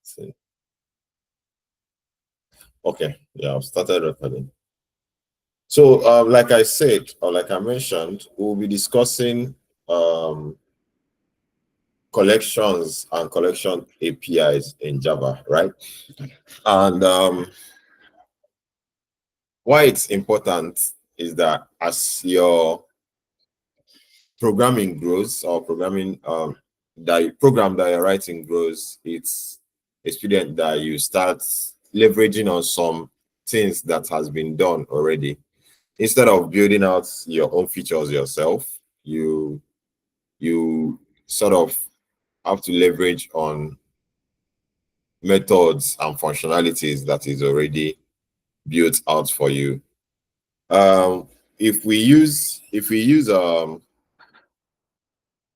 See. Okay, yeah, I've started recording. So, like I said, or like I mentioned, we'll be discussing um, collections and collection APIs in Java, right? And why it's important is that as your programming grows or programming that program that you're writing grows, it's expedient that you start leveraging on some things that has been done already. Instead of building out your own features yourself, you sort of have to leverage on methods and functionalities that is already built out for you. Um, if we use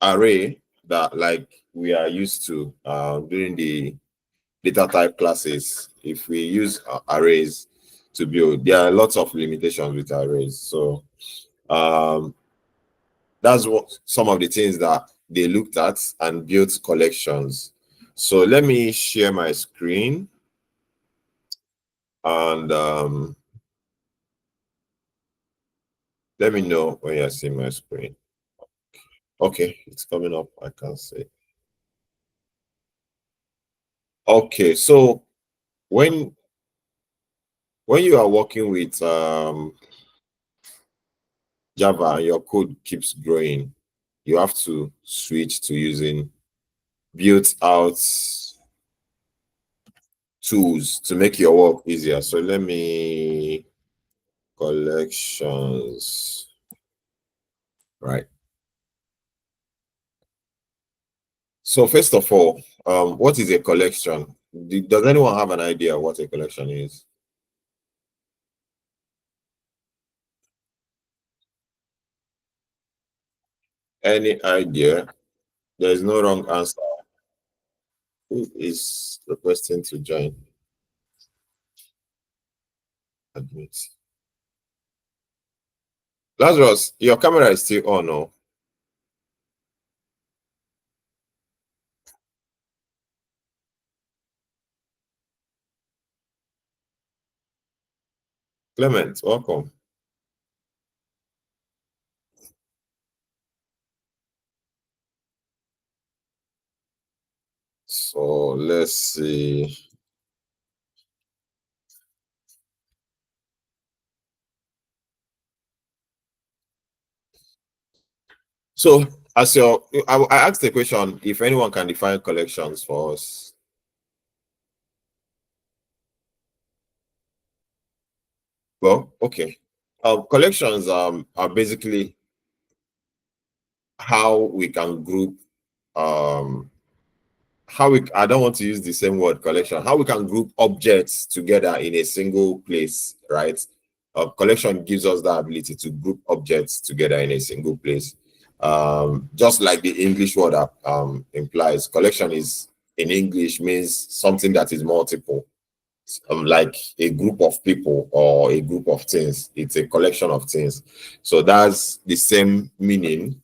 array that like we are used to during the data type classes, if we use arrays to build, there are lots of limitations with arrays. So that's what some of the things that they looked at and built collections. So let me share my screen and let me know when you see my screen. Okay, it's coming up. I can see. Okay, so when you are working with Java and your code keeps growing, you have to switch to using built out tools to make your work easier. So let me collections, right? So first of all, what is a collection? Does anyone have an idea what a collection is? Any idea? There is no wrong answer. Who is requesting to join? Admit. Lazarus, your camera is still on, no? Clement, welcome. So let's see. So as your, I asked the question if anyone can define collections for us. Well, okay. Collections are basically how we can group how we, I don't want to use the same word collection, how we can group objects together in a single place, right? Collection gives us the ability to group objects together in a single place. Just like the English word implies, collection is in English means something that is multiple, like a group of people or a group of things. It's a collection of things. So that's the same meaning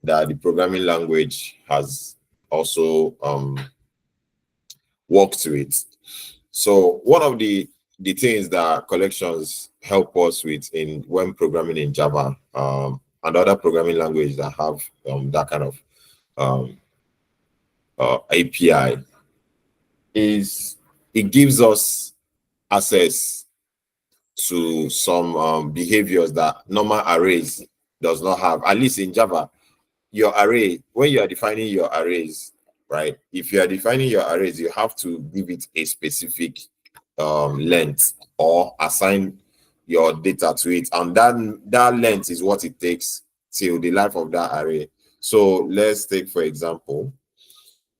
that the programming language has also worked with. So one of the things that collections help us with in when programming in Java and other programming languages that have that kind of API is it gives us access to some behaviors that normal arrays does not have. At least in Java, your array, when you are defining your arrays, right? If you are defining your arrays, you have to give it a specific length or assign your data to it, and that length is what it takes till the life of that array. So let's take, for example,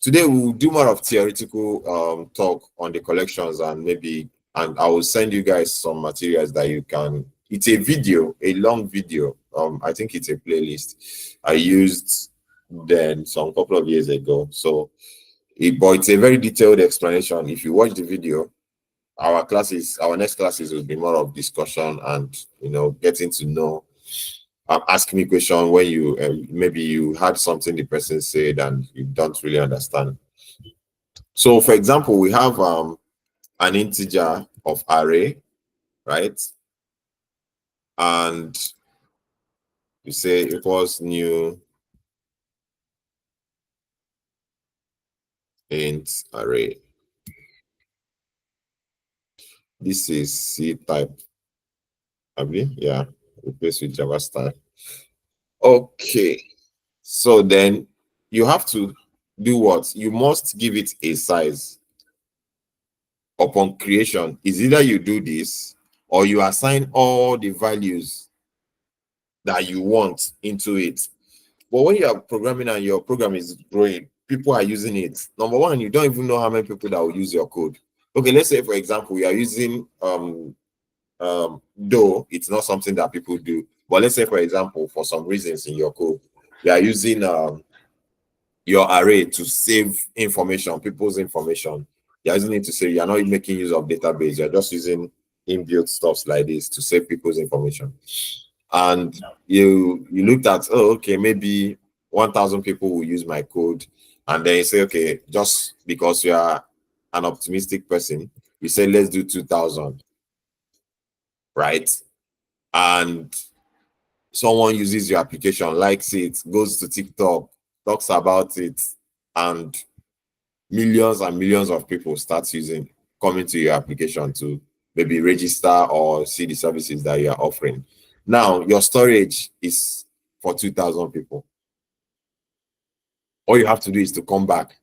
today we'll do more of theoretical talk on the collections, and I will send you guys some materials that you can. It's a video, a long video. I think it's a playlist I used then some couple of years ago. So, but it's a very detailed explanation. If you watch the video, our next classes will be more of discussion and getting to know. Ask me question when you maybe you had something the person said and you don't really understand. So for example, we have an integer of array, right? And you say equals new int array. This is C type, yeah, replace with Java style. Okay, so then you have to do what? You must give it a size upon creation. Is either you do this or you assign all the values that you want into it. But when you are programming and your program is growing, people are using it. Number one, you don't even know how many people that will use your code. Okay, let's say for example, we are using though it's not something that people do, but let's say for example, for some reasons in your code, you are using your array to save information, people's information. You're using it to say you're not making use of database, you're just using inbuilt stuffs like this to save people's information. And you looked at, oh, okay, maybe 1,000 people will use my code, and then you say, okay, just because you are an optimistic person, you say let's do 2,000, right? And someone uses your application, likes it, goes to TikTok, talks about it, and millions and millions of people start coming to your application to maybe register or see the services that you are offering. Now your storage is for 2,000 people. All you have to do is to come back,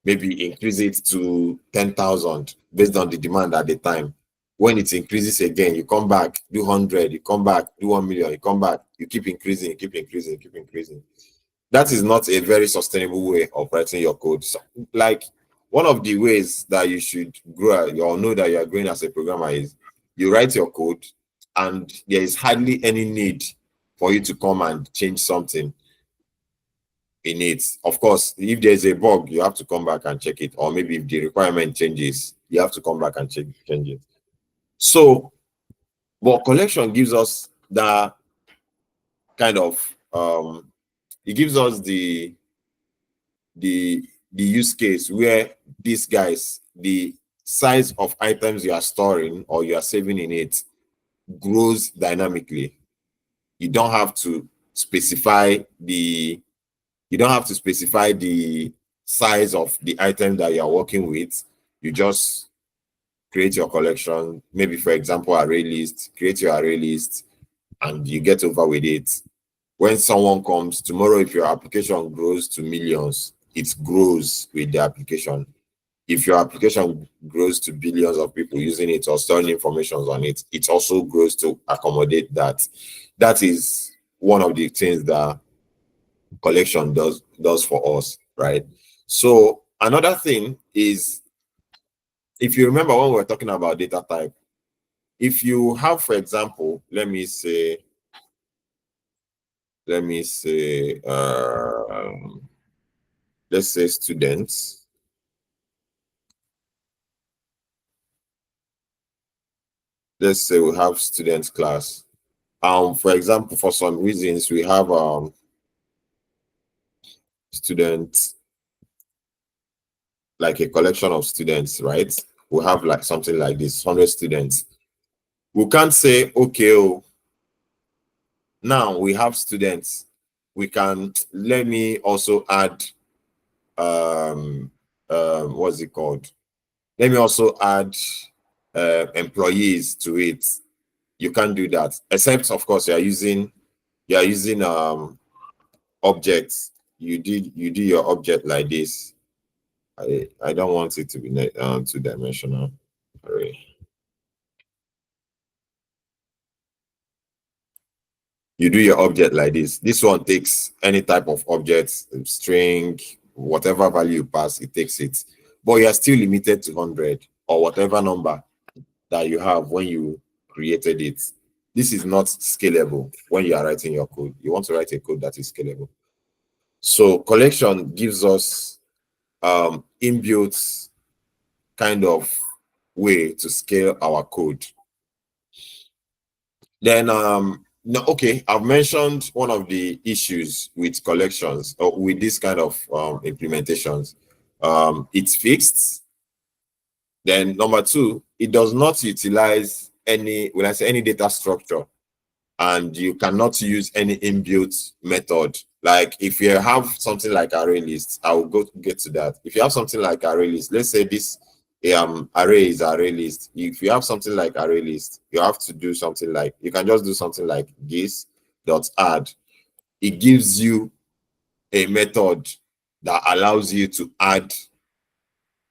maybe increase it to 10,000 based on the demand at the time. When it increases again, you come back, do 100, you come back, do 1 million, you come back, you keep increasing, you keep increasing, you keep increasing. That is not a very sustainable way of writing your code. So, like, one of the ways that you should grow or know that you are growing as a programmer is you write your code and there is hardly any need for you to come and change something in it. Of course, if there's a bug, you have to come back and check it, or maybe if the requirement changes, you have to come back and change it. So, but collection gives us that kind of it gives us the use case where these guys, the size of items you are storing or you are saving in it grows dynamically. You don't have to specify the size of the item that you are working with. You just create your collection, maybe for example array list, create your array list, and you get over with it. When someone comes tomorrow, if your application grows to millions, it grows with the application. If your application grows to billions of people using it or storing information on it, it also grows to accommodate that. That is one of the things that collection does for us, right? So another thing is, if you remember when we were talking about data type, if you have, for example, let me say let's say students. Let's say we have students class. For example, for some reasons we have students, like a collection of students, right? We have like something like this, 100 students. We can't say, okay, oh, now we have students. We can, let me also add what's it called? Let me also add employees to it. You can't do that, except of course you are using objects. You do your object like this. I don't want it to be two-dimensional array. You do your object like this. This one takes any type of object, string, whatever value you pass, it takes it. But you are still limited to 100 or whatever number that you have when you created it. This is not scalable when you are writing your code. You want to write a code that is scalable. So collection gives us inbuilt kind of way to scale our code. Then no, okay, I've mentioned one of the issues with collections or with this kind of implementations. It's fixed. Then number two, it does not utilize any, when I say any data structure, and you cannot use any inbuilt method. Like if you have something like array list, I will get to that. If you have something like array list, let's say this array is array list. If you have something like array list, you have to do something like, you can just do something like this dot add. It gives you a method that allows you to add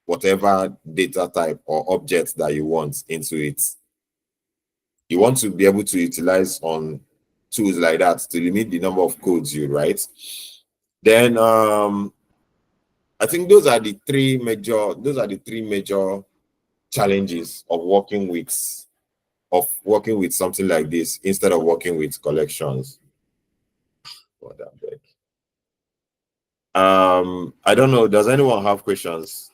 whatever data type or object that you want into it. You want to be able to utilize on tools like that to limit the number of codes you write. Then I think those are the three major challenges of working with something like this instead of working with collections. I don't know, does anyone have questions?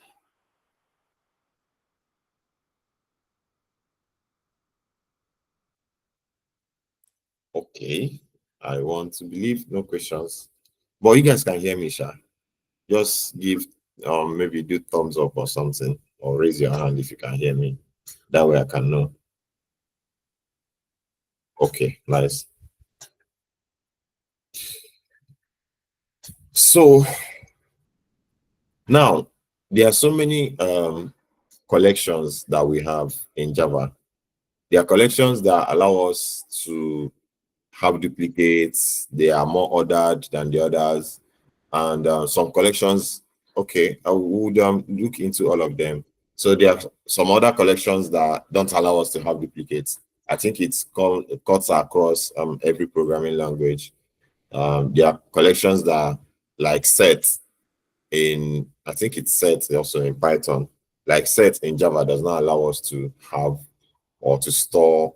Okay, I want to believe no questions, but you guys can hear me, Sha. Just give maybe do thumbs up or something, or raise your hand if you can hear me. That way I can know. Okay, nice. So now there are so many collections that we have in Java. There are collections that allow us to have duplicates. They are more ordered than the others, and some collections, okay, I would look into all of them. So there are some other collections that don't allow us to have duplicates. I think it cuts across every programming language. There are collections that, like set in, I think it's set also in Python. Like set in Java does not allow us to have or to store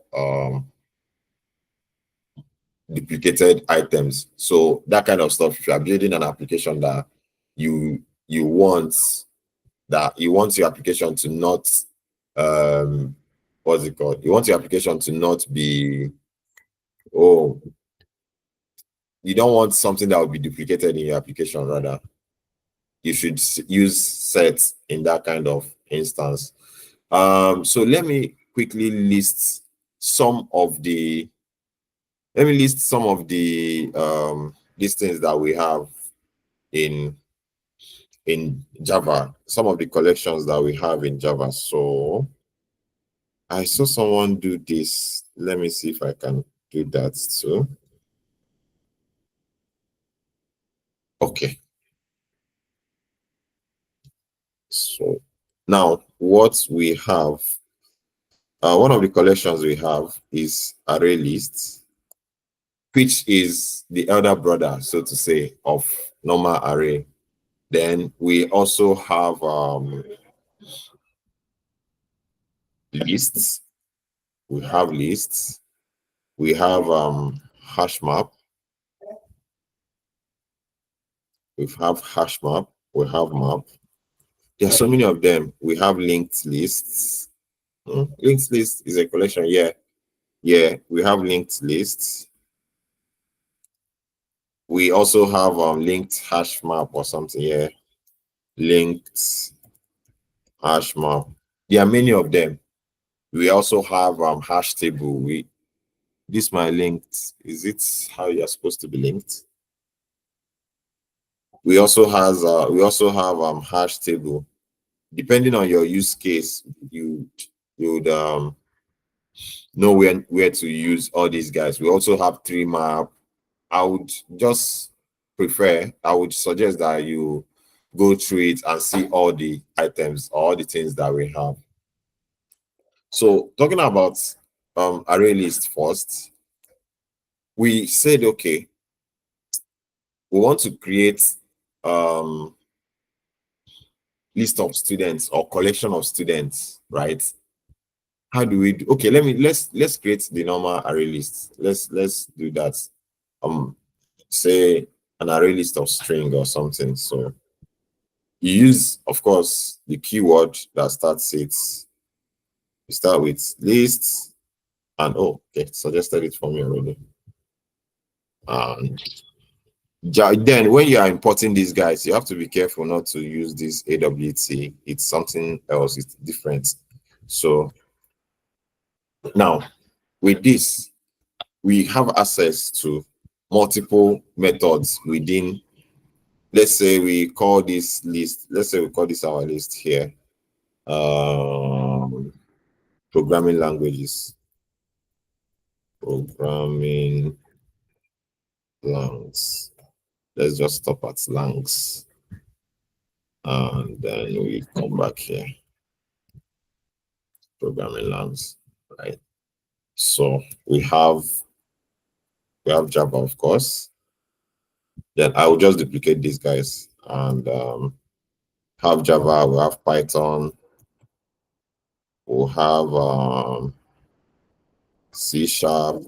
duplicated items. So that kind of stuff, if you are building an application that you want your application to not what's it called? You want your application to not be, oh, you don't want something that will be duplicated in your application, rather. You should use sets in that kind of instance. So let me quickly list some of the these things that we have in Java, some of the collections that we have in Java. So I saw someone do this. Let me see if I can do that too. Okay. So now what we have, one of the collections we have is array lists, which is the elder brother, so to say, of normal array. Then we also have lists. We have lists. We have hash map. We have hash map. We have map. There are so many of them. We have linked lists. Linked list is a collection. Yeah. Yeah. We have linked lists. We also have linked hash map or something. Yeah. Linked hash map. There are many of them. We also have hash table. This my linked. Is it how you're supposed to be linked? We also have hash table. Depending on your use case, you would know where to use all these guys. We also have tree map. I would suggest that you go through it and see all the items, all the things that we have. So talking about array list first, we said, okay, we want to create list of students or collection of students, right? How do we do? Okay, let's create the normal array list. Let's do that. Say an array list of string or something. So you use, of course, the keyword that starts it. You start with lists, and oh, okay, suggested it for me already. And Then when you are importing these guys, you have to be careful not to use this AWT. It's something else, it's different. So now with this, we have access to multiple methods within, let's say we call this list, let's say we call this our list here, programming languages, programming langs. Let's just stop at langs, and then we come back here, programming langs, right? So we have Java, of course. Then I will just duplicate these guys and have Java. We have Python. We'll have C Sharp.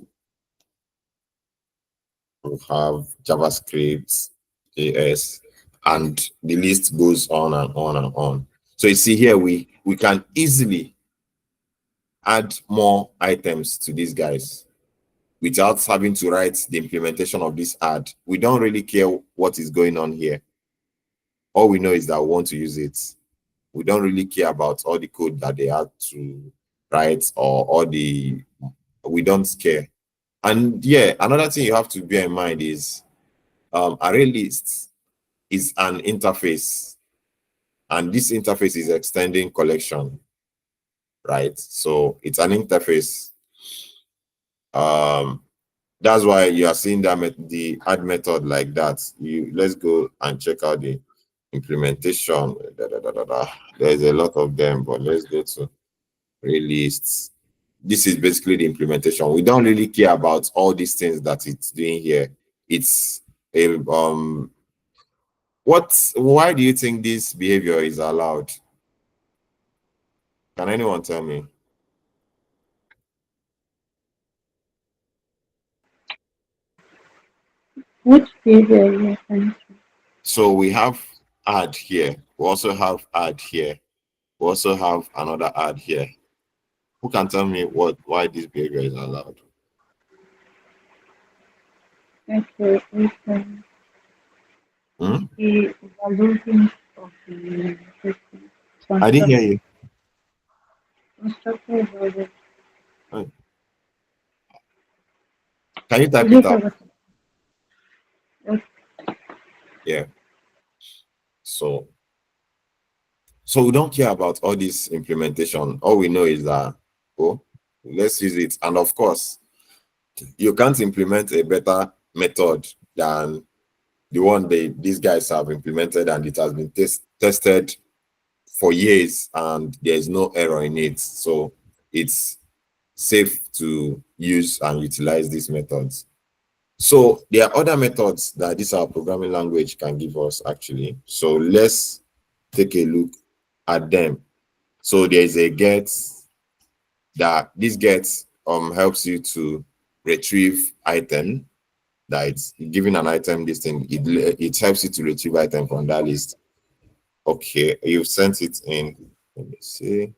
We'll have JavaScript, JS, and the list goes on and on and on. So you see here, we can easily add more items to these guys without having to write the implementation of this add. We don't really care what is going on here. All we know is that we want to use it. We don't really care about all the code that they had to write or all the, we don't care. And yeah, another thing you have to bear in mind is array lists is an interface, and this interface is extending collection, right? So it's an interface. That's why you are seeing that the add method like that. Let's go and check out the implementation. There's a lot of them, but let's go to lists. This is basically the implementation. We don't really care about all these things that it's doing here. It's a why do you think this behavior is allowed? Can anyone tell me? Which behavior are you referring to? So we have add here. We also have add here. We also have another add here. Who can tell me why this behavior is allowed? Okay, listen. Hmm? The overloading of the system. I didn't Construct, hear you. constructor overload. Oh, can you type Did it you out? forget? Okay. Yeah. So so we don't care about all this implementation. All we know is that, oh, let's use it. And of course, you can't implement a better method than the one these guys have implemented, and it has been tested for years and there's no error in it. So it's safe to use and utilize these methods. So there are other methods that this our programming language can give us actually. So let's take a look at them. So there's a get, that this get helps you to retrieve item, that it's giving an item this thing, it helps you to retrieve item from that list. Okay, you've sent it in. Let me see.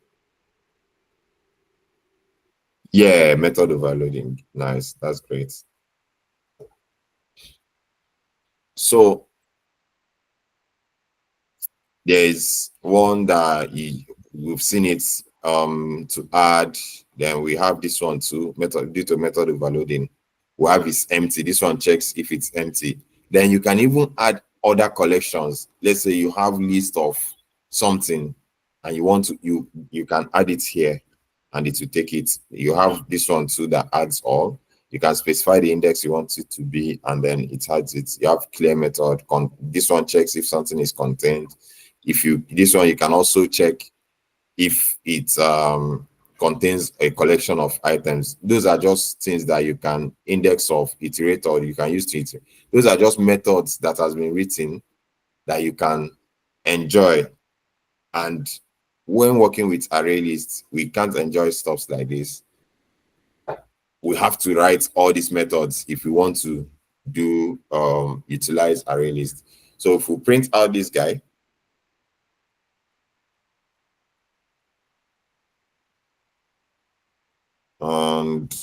Yeah, method overloading. Nice, that's great. So there's one that we've seen it to add. Then we have this one too, method due to method overloading. We have is empty. This one checks if it's empty. Then you can even add other collections. Let's say you have list of something and you want to, you can add it here and it will take it. You have this one too that adds all. You can specify the index you want it to be, and then it adds it. You have clear method. This one checks if something is contained. If you, this one you can also check if it contains a collection of items. Those are just things that you can index of, iterate, or you can use to iterate. Those are just methods that has been written that you can enjoy. And when working with array lists, we can't enjoy stuff like this. We have to write all these methods if we want to do utilize array list. So if we print out this guy and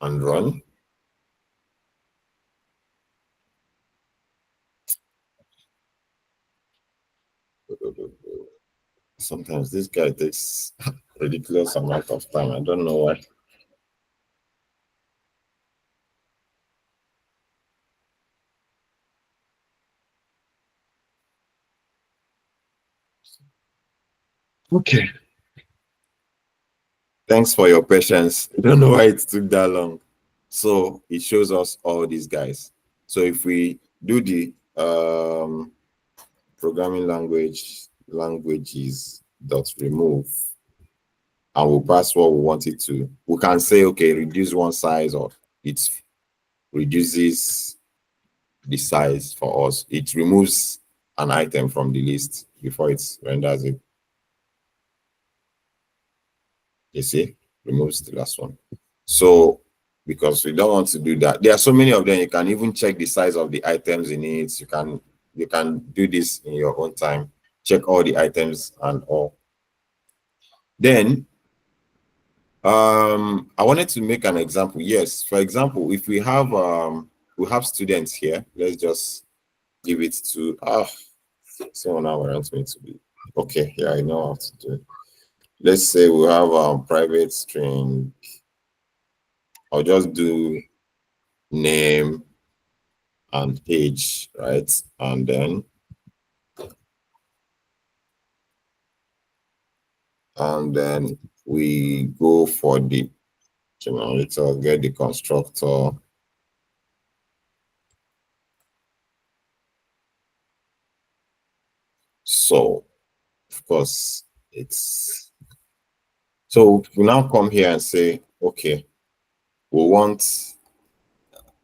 run, Sometimes this guy takes ridiculous amount of time. I don't know why. Okay. Thanks for your patience. I don't know why it took that long. So it shows us all these guys. So if we do the programming languages dot remove, and we'll pass what we want it to, we can say, okay, reduce one size, or it reduces the size for us. It removes an item from the list before it renders it. You see, removes the last one. So because we don't want to do that, there are so many of them. You can even check the size of the items in it. You can do this in your own time. Check all the items and all. Then I wanted to make an example. Yes, for example, if we have students here, let's just give it to someone now wants me to be okay. Yeah, I know how to do it. Let's say we have private string. I'll just do name and age, right? And then we go for the generator, get the constructor. So of course it's so we now come here and say, okay, we want,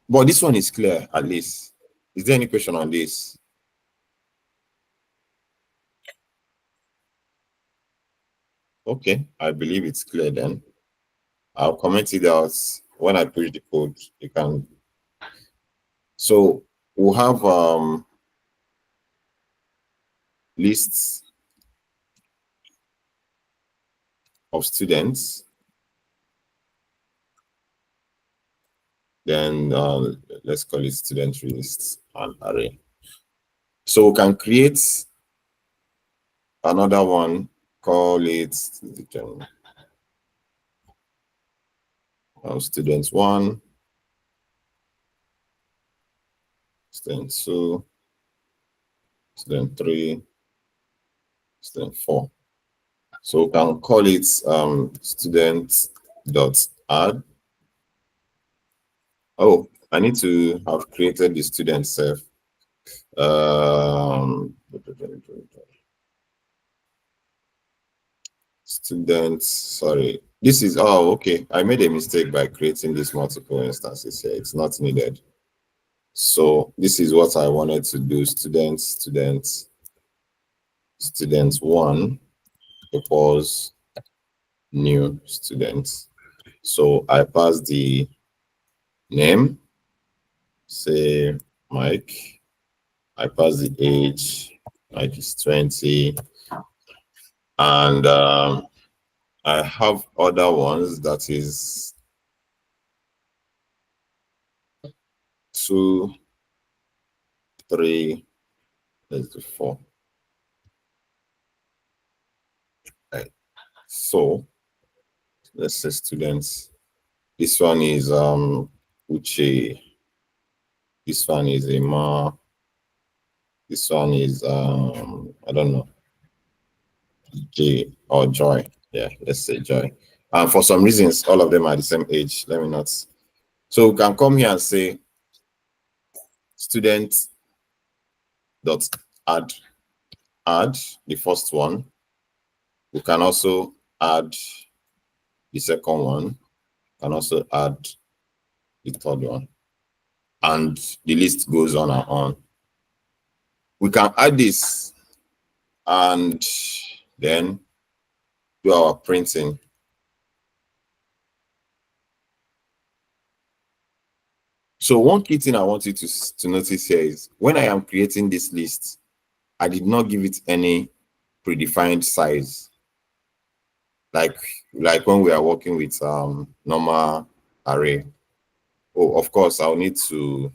but this one is clear at least. Is there any question on this? Okay, I believe it's clear then. I'll comment it out when I push the code. You can. So we'll have lists of students. Then let's call it student list and array. So we can create another one, call it student 1, student 2, student 3, student 4. So we can call it student.add. Oh, I need to have created the student self. Students, sorry. This is, okay. I made a mistake by creating these multiple instances here. It's not needed. So this is what I wanted to do. Student 1 equals new student. So I pass the name, say Mike. I pass the age, Mike is 20. And I have other ones that is 2, 3, let's do 4. Right. So let's say students. This one is Uche. This one is Emma. This one is I don't know, J or Joy. Yeah, let's say Joy. And for some reasons, all of them are the same age. Let me not. So we can come here and say student dot add the first one. We can also add the second one, and also add the third one. And the list goes on and on. We can add this and then do our printing. So one key thing I want you to notice here is when I am creating this list, I did not give it any predefined size. Like when we are working with normal array. Oh, of course, I'll need to,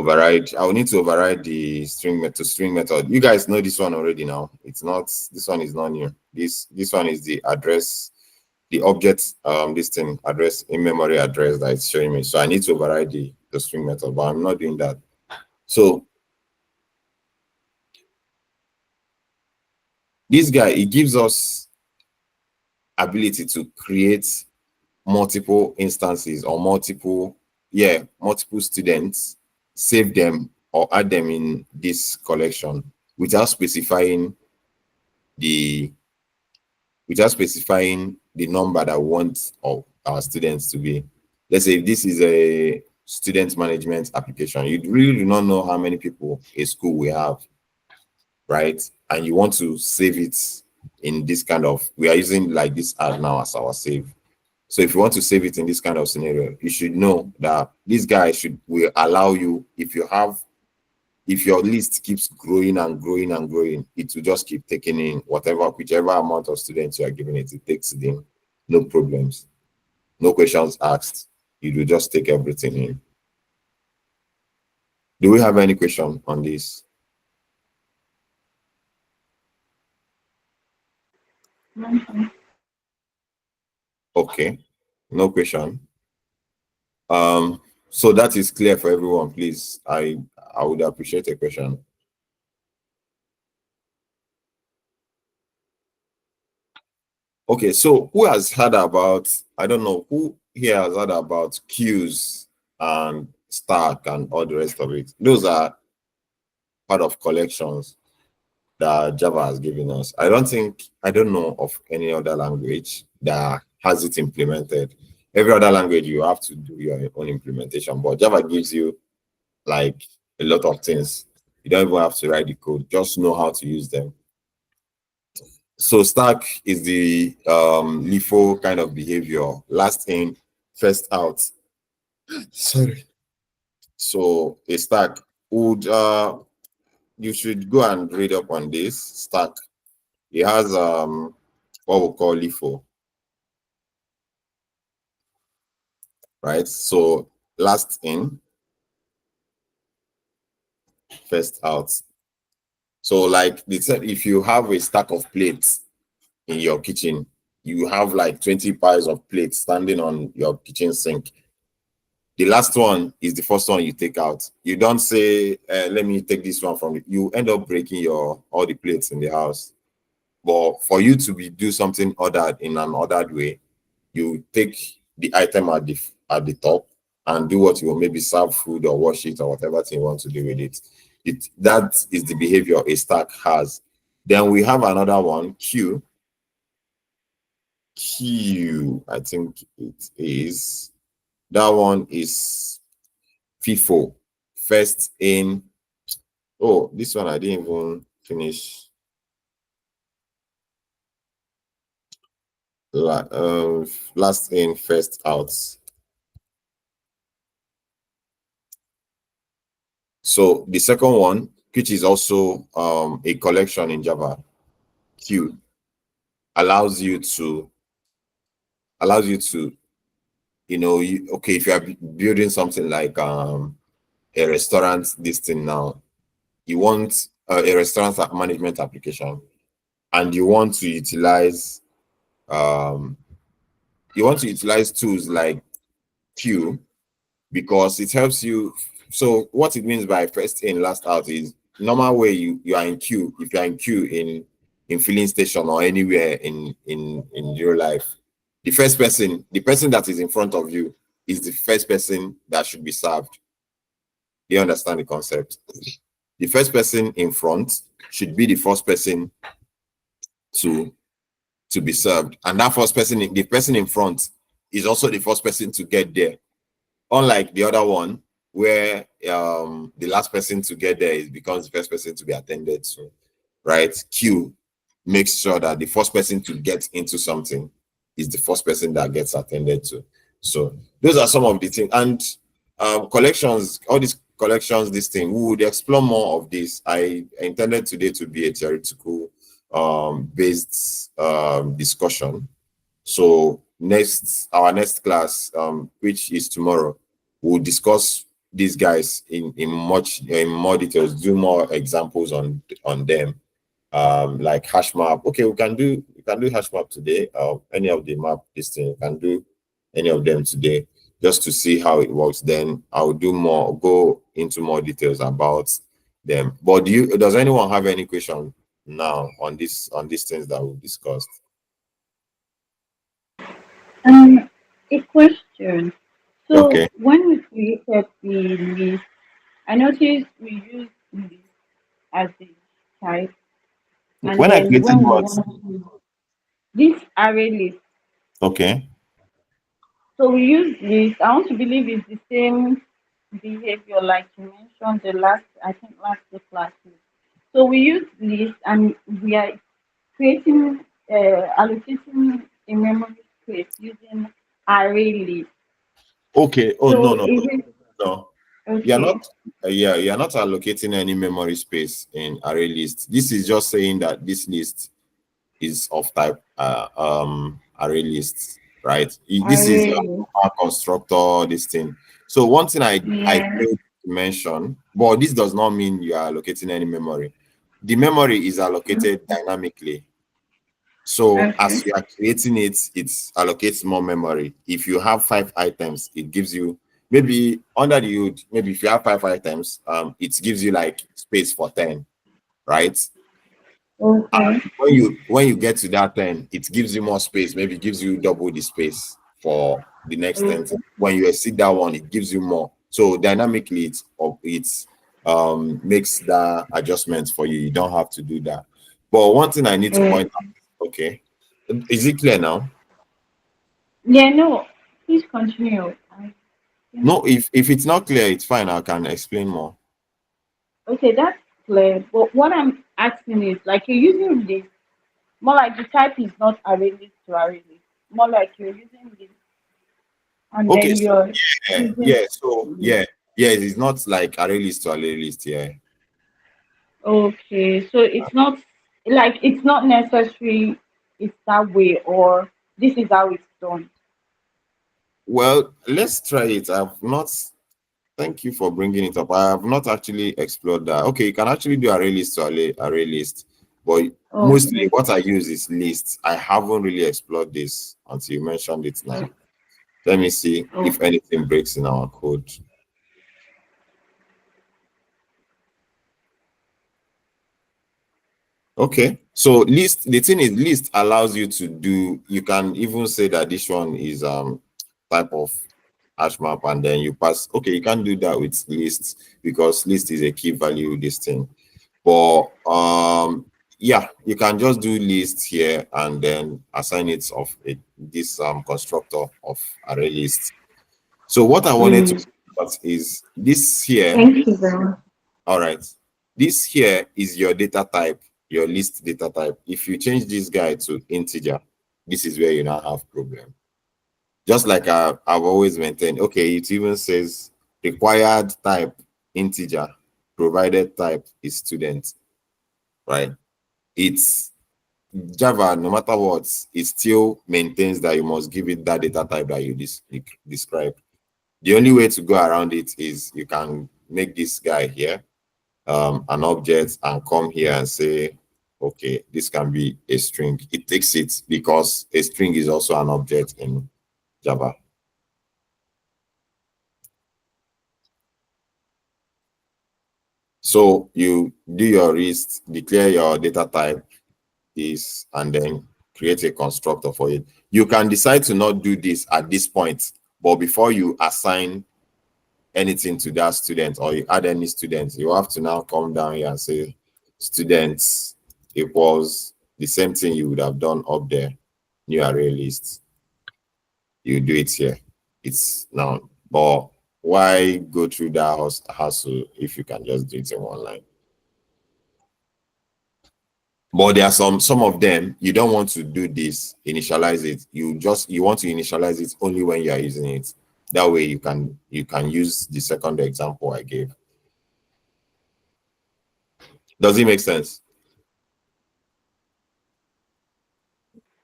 override. I will need to override the string method. You guys know this one already now. It's not, this one is not new. This one is the address, the object, this thing address, in memory address that it's showing me. So I need to override the string method, but I'm not doing that. So this guy, it gives us ability to create multiple instances or multiple students, save them or add them in this collection without specifying the number that we want of our students to be. Let's say if this is a student management application, you really do not know how many people a school will have, right? And you want to save it in this kind of, we are using like this add now as our save. So if you want to save it in this kind of scenario, you should know that this guy will allow you, if your list keeps growing and growing and growing, it will just keep taking in whichever amount of students you are giving it, it takes it in. No problems, no questions asked. You will just take everything in. Do we have any question on this? Okay, no question. So that is clear for everyone, please. I would appreciate a question. Okay, so who has heard about, I don't know, who here has heard about queues and stack and all the rest of it? Those are part of collections that Java has given us. I don't know of any other language that has it implemented. Every other language, you have to do your own implementation, but Java gives you like a lot of things. You don't even have to write the code, just know how to use them. So stack is the LIFO kind of behavior, last in, first out. Sorry. So a stack would you should go and read up on this stack. It has what we call LIFO, right? So last in, first out. So like they said, if you have a stack of plates in your kitchen, you have like 20 piles of plates standing on your kitchen sink. The last one is the first one you take out. You don't say, let me take this one from you. You end up breaking all the plates in the house. But for you to do something ordered in an ordered way, you take the item at the top and do what you will, maybe serve food or wash it or whatever thing you want to do with it. That is the behavior a stack has. Then we have another one, queue. Queue, I think it is. That one is FIFO, first in. Oh, this one I didn't even finish. Last in, first out. So the second one, which is also a collection in Java, queue, allows you to, okay, if you are building something like a restaurant, this thing now, you want a restaurant management application, and you want to utilize tools like queue because it helps you. So what it means by first in, last out is normal way you are in queue. If you are in queue in filling station or anywhere in real life, the person that is in front of you is the first person that should be served. Do you understand the concept? The first person in front should be the first person to be served, and that first person, the person in front, is also the first person to get there. Unlike the other one, where the last person to get there becomes the first person to be attended to, right? Queue makes sure that the first person to get into something is the first person that gets attended to. So those are some of the things. And collections, all these collections, this thing, we would explore more of this. I intended today to be a theoretical based discussion. So our next class, which is tomorrow, we'll discuss these guys in more details, do more examples on them, like hash map. Okay, we can do hash map today. Any of the map this thing, you can do any of them today, just to see how it works. Then I'll go into more details about them. But does anyone have any question now on these things that we've discussed? A question. So Okay. when we created the list, I noticed we used list as a type, and When I then created when we what? want to this array list, Okay. so we use list. I want to believe it's the same behavior like you mentioned the last, I think last the class. So we use list and we are creating, allocating a memory space using array list. Okay. Oh, no, So no, is no, it no. You're not. okay? Yeah, you're not allocating any memory space in array list. This is just saying that this list is of type array list, right? This is Array list. a constructor, this thing. So one thing I Yeah. failed to mention, but this does not mean you are allocating any memory. The memory is allocated dynamically. So Okay. as you are creating it, it allocates more memory. If you have 5 items, it gives you maybe under the hood, maybe if you have 5 items, it gives you like space for 10, right? Okay. When you get to that 10, it gives you more space, maybe it gives you double the space for the next 10. Okay. When you exceed that one, it gives you more. So dynamically it's makes the adjustments for you. You don't have to do that. But one thing I need to Okay. point out, okay, is it clear now? Yeah, no, please continue. Think- No, if it's not clear, it's fine. I can explain more. okay, that's clear. But what I'm asking is like you're using this more like the type is not array list to array list. More like you're using this and Okay, then so you're yeah, using yeah, so yeah, yeah, it's not like array list to array list, yeah. okay. So it's not like it's not necessary it's that way or this is how it's done. Well, let's try it. I've not. Thank you for bringing it up. I have not actually explored that. Okay, you can actually do array list to array list, but mostly Okay. what I use is lists. I haven't really explored this until you mentioned it now. Let me see if Okay. anything breaks in our code. Okay, so list, the thing is, list allows you to do, you can even say that this one is type of hash map, and then you pass. Okay, you can't do that with lists because list is a key value this thing. But yeah, you can just do list here and then assign it of this constructor of array list. So what I wanted to Mm. point out is this here. Thank you very much. All right, this here is your data type, your list data type. If you change this guy to integer, this is where you now have problem. Just like I've always maintained. Okay, it even says required type integer, provided type is student, right? It's Java, no matter what, it still maintains that you must give it that data type that you describe. The only way to go around it is you can make this guy here an object and come here and say, okay, this can be a string. It takes it because a string is also an object in Java. So you do your list, declare your data type is, and then create a constructor for it. You can decide to not do this at this point, but before you assign anything to that student or you add any students, you have to now come down here and say students equals the same thing you would have done up there, new array list. You do it here. It's now, but why go through that hassle if you can just do it in one line? But there are some of them you don't want to do this, initialize it. You want to initialize it only when you are using it. That way you can use the second example I gave. Does it make sense?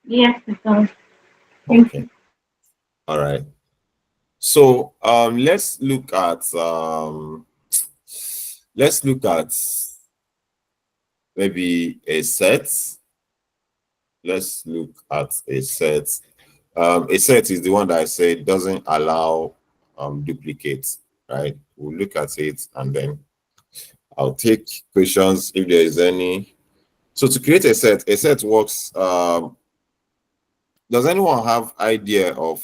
Yes, it does. Thank Okay. you. All right. So let's look at maybe a set. Let's look at a set. A set is the one that I said doesn't allow duplicates, right? We'll look at it and then I'll take questions if there is any. So to create a set works. Does anyone have idea of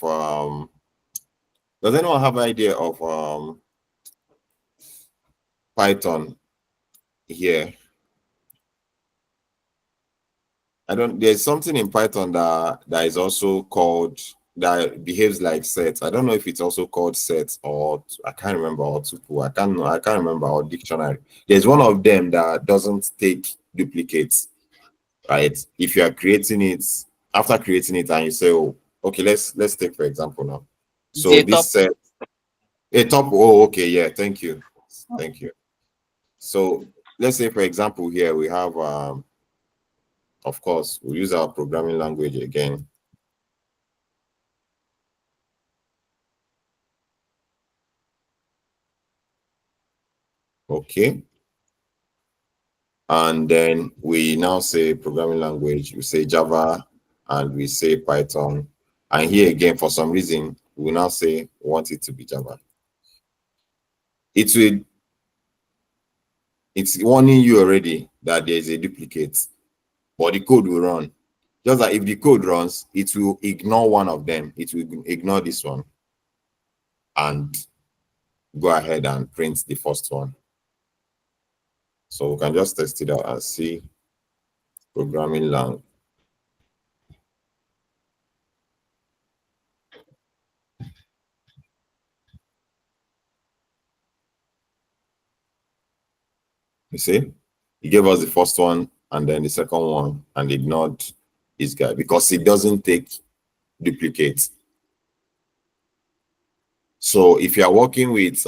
Python here? I don't. There's something in Python that is also called, that behaves like set. I don't know if it's also called set, or I can't remember, or tuple. I can't remember, or dictionary. There's one of them that doesn't take duplicates, right? If you are creating it, after creating it, and you say, oh, okay, let's take for example now. So It's a this top. set a top. Oh, okay, yeah. Thank you. So let's say for example here we have of course, we'll use our programming language again. Okay. And then we now say programming language, we say Java, and we say Python. And here again, for some reason, we now say we want it to be Java. It's warning you already that there's a duplicate, but the code will run. Just that if the code runs, it will ignore one of them. It will ignore this one and go ahead and print the first one. So we can just test it out and see programming lang. You see, he gave us the first one and then the second one and ignored this guy because it doesn't take duplicates. So if you are working with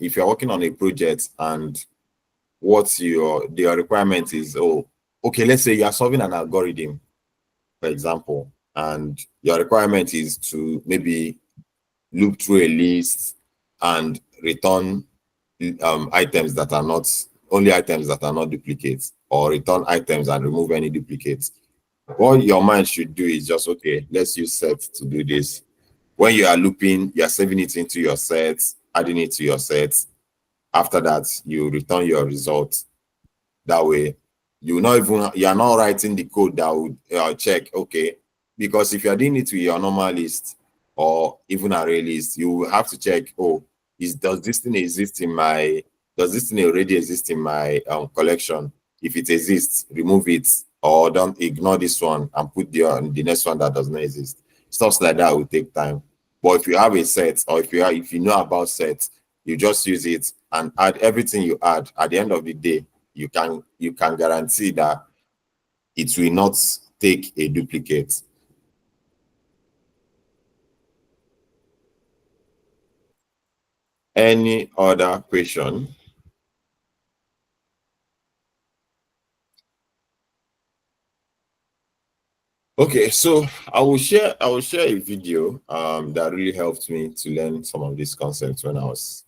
if you're working on a project and what's your requirement is, oh, okay, let's say you are solving an algorithm, for example, and your requirement is to maybe loop through a list and return items that are not duplicates, or return items and remove any duplicates. What your mind should do is just, okay, let's use set to do this. When you are looping, you're saving it into your set, adding it to your set. After that, you return your result. That way, you're not writing the code that would check, okay, because if you're doing it with your normal list or even array list, you will have to check, oh, does this thing already exist in my collection? If it exists, remove it, or don't ignore this one and put the next one that does not exist. Stuff like that will take time. But if you have a set, or if you know about sets, you just use it and add everything you add. At the end of the day, you can guarantee that it will not take a duplicate. Any other question? Okay, so I will share a video that really helped me to learn some of these concepts when I was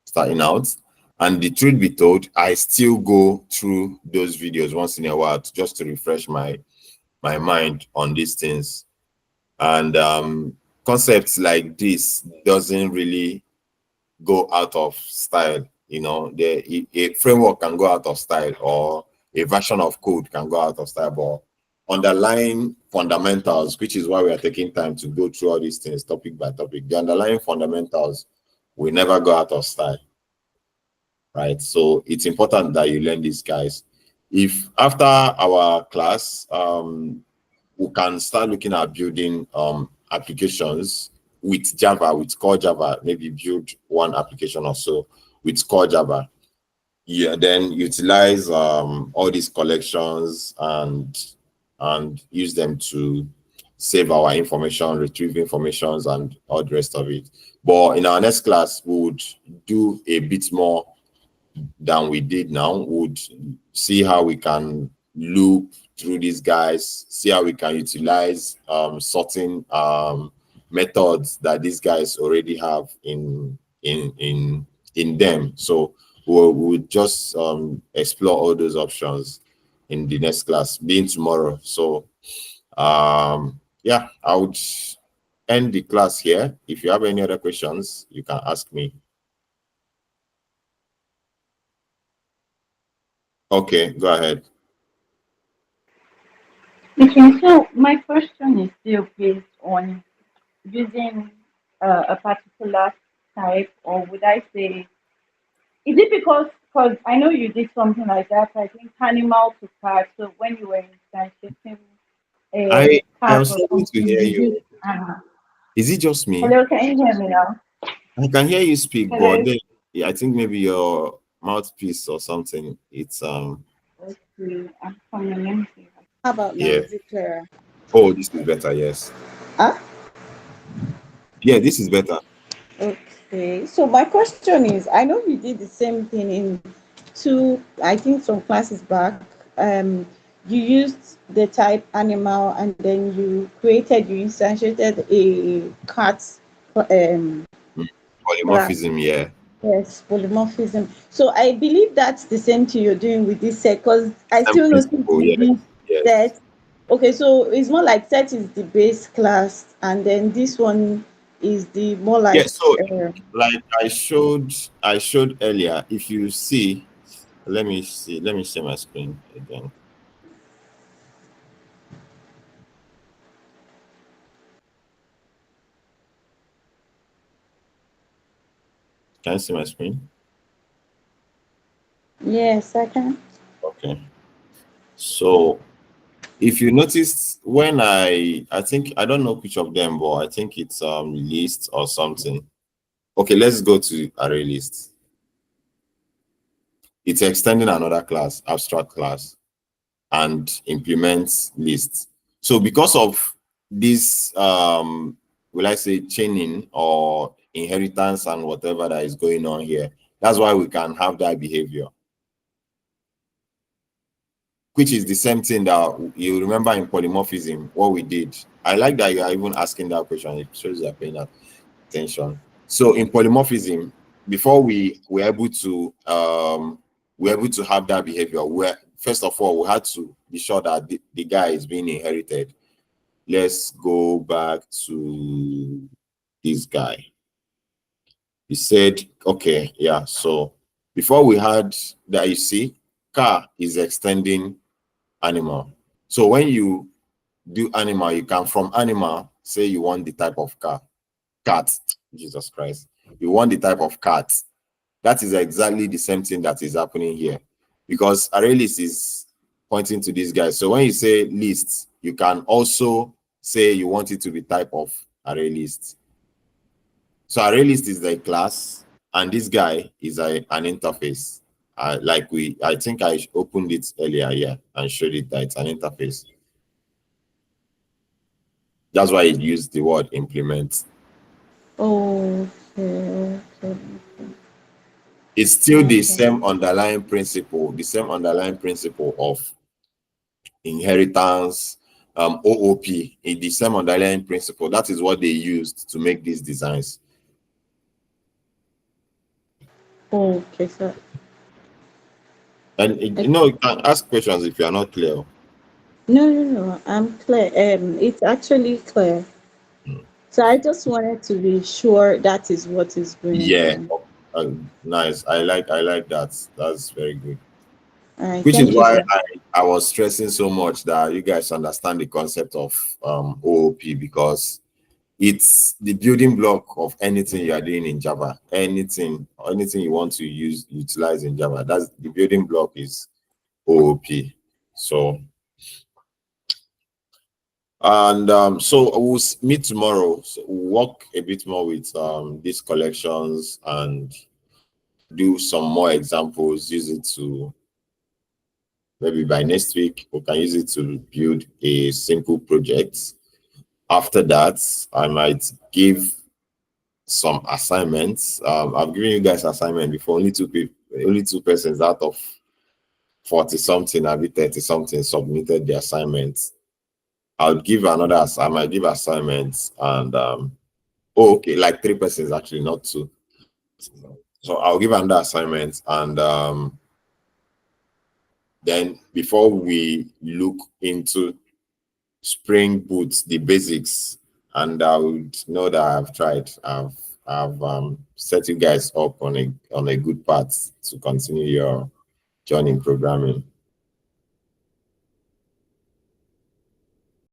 starting out. And the truth be told, I still go through those videos once in a while just to refresh my mind on these things. And concepts like this doesn't really go out of style. You know, a framework can go out of style, or a version of code can go out of style, but underlying fundamentals, which is why we are taking time to go through all these things topic by topic, the underlying fundamentals will never go out of style, right? So it's important that you learn these guys. If after our class, we can start looking at building applications with Java, with core Java, maybe build one application or so with core Java. Yeah, then utilize all these collections and use them to save our information, retrieve informations, and all the rest of it. But in our next class, we would do a bit more than we did now. We would see how we can loop through these guys, see how we can utilize sorting methods that these guys already have in them. So we'll just explore all those options in the next class, being tomorrow. So yeah, I would end the class here. If you have any other questions, you can ask me. Okay, go ahead. Okay, so my question is still based on using a particular type, or would I say, is it because I know you did something like that, I think animal to cat. So when you were instantiating a I am cat or struggling to something, hear you you. use animal. Is it just me? Hello, can you hear me now? I can hear you speak, but Hello. then yeah, I think maybe your mouthpiece or something. It's Let's see. I'm coming. Let me see. How about now? yeah. Is it clearer? Oh, this is better. Yes. Huh? Yeah, this is better. Okay. So my question is, I know you did the same thing in I think some classes back. You used the type animal and then you instantiated a cat Mm. class. Polymorphism. Yeah. Yes, polymorphism. So I believe that's the same thing you're doing with this set because I Same still notice principle. with Yeah. this Yes. set. Okay, so it's more like set is the base class, and then this one is the more Yeah. like So like I showed earlier. If you see, let me see. Let me share my screen again. Can you see my screen? yes, I can. Okay. So if you noticed when I think I don't know which of them, but I think it's list or something. Okay, let's go to array list. It's extending another class, abstract class, and implements list. So because of this will I say chaining or inheritance and whatever that is going on here, that's why we can have that behavior, which is the same thing that you remember in polymorphism, what we did. I like that you are even asking that question. It shows you are paying attention. So in polymorphism, before we were able to have that behavior, where first of all we had to be sure that the guy is being inherited. Let's go back to this guy. He said, okay, yeah. So before we had that, you see, car is extending animal. So when you do animal, you can from animal say you want the type of cat. Jesus Christ. You want the type of cat. That is exactly the same thing that is happening here. Because array list is pointing to this guy. So when you say list, you can also say you want it to be type of array list. So array list is the class, and this guy is an interface. I think I opened it earlier, yeah, and showed it that it's an interface. That's why it used the word implement. Okay, okay. It's still the Okay. same underlying principle, of inheritance, OOP, in the same underlying principle. That is what they used to make these designs. Okay, so And you can ask questions if you are not clear. no, I'm clear. It's actually clear. Mm. So I just wanted to be sure that is what is going Yeah, on. nice. I like that. That's very good. All right, Which is thank you why very I was stressing so much that you guys understand the concept of OOP, because it's the building block of anything you are doing in Java. Anything you want to utilize in Java, that's the building block is OOP. So and so we'll meet tomorrow. So we'll work a bit more with these collections and do some more examples. Use it to maybe by next week we can use it to build a simple project. After that, I might give some assignments. I've given you guys assignment before. Only two persons out of 40 something, I'll be 30 something submitted the assignments. I might give assignments, and Oh, okay, like 3 persons actually, not 2. So I'll give another assignment, and then before we look into Spring Boot, the basics, and I would know that I've tried. I've set you guys up on a good path to continue your journey in programming.